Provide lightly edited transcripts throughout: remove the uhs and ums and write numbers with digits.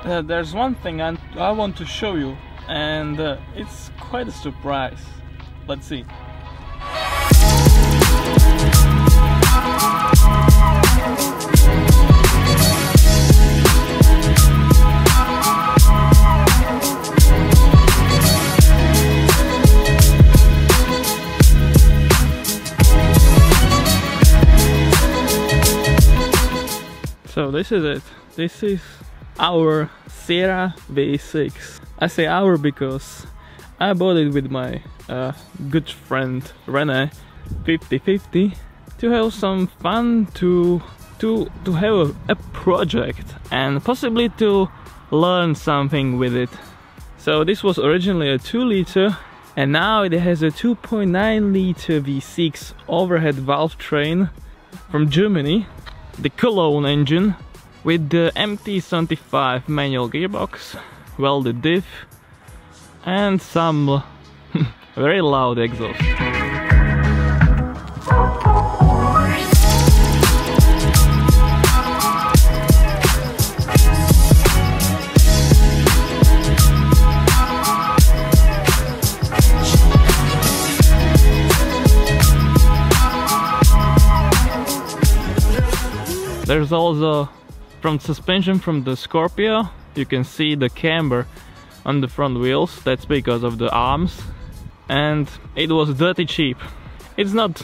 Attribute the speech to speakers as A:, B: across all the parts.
A: There's one thing I want to show you, and it's quite a surprise. Let's see. So this is it. This is our Sierra V6. I say our because I bought it with my good friend Rene, 50-50, to have some fun, to have a project and possibly to learn something with it. So this was originally a 2-liter, and now it has a 2.9-liter V6 overhead valve train from Germany, the Cologne engine, with the MT75 manual gearbox, welded diff, and some very loud exhaust. There's also from suspension from the Scorpio, you can see the camber on the front wheels. That's because of the arms, and it was dirty cheap. It's not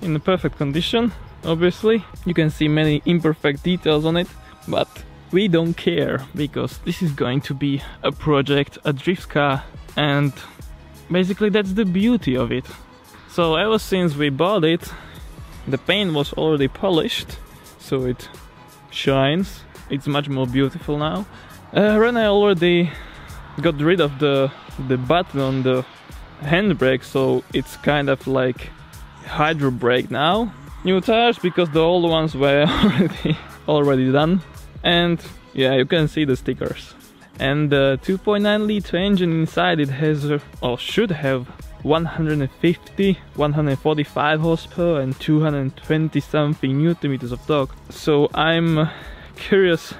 A: in the perfect condition, obviously. You can see many imperfect details on it, but we don't care because this is going to be a project, a drift car, and basically that's the beauty of it. So ever since we bought it, the paint was already polished, so it shines. It's much more beautiful now. Rene already got rid of the button on the handbrake, so it's kind of like hydro brake now. New tires because the old ones were already done, and yeah, you can see the stickers. And the 2.9-liter engine inside it has or should have 150, 145 horsepower and 220 something Newton meters of torque. So I'm curious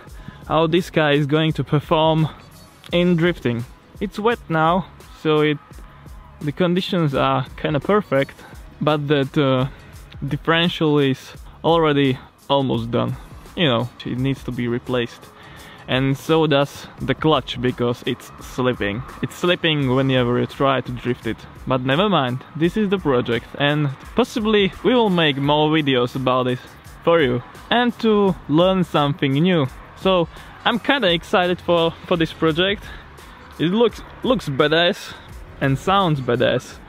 A: how this guy is going to perform in drifting. It's wet now, so the conditions are kind of perfect, but that differential is already almost done. You know, it needs to be replaced. And so does the clutch, because it's slipping. It's slipping whenever you try to drift it. But never mind, this is the project, and possibly we will make more videos about it for you and to learn something new. So I'm kinda excited for this project. It looks badass and sounds badass.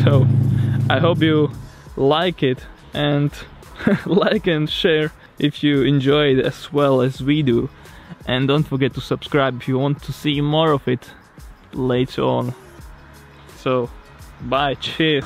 A: So I hope you like it, and like and share if you enjoy it as well as we do, and don't forget to subscribe if you want to see more of it later on. So bye, cheers.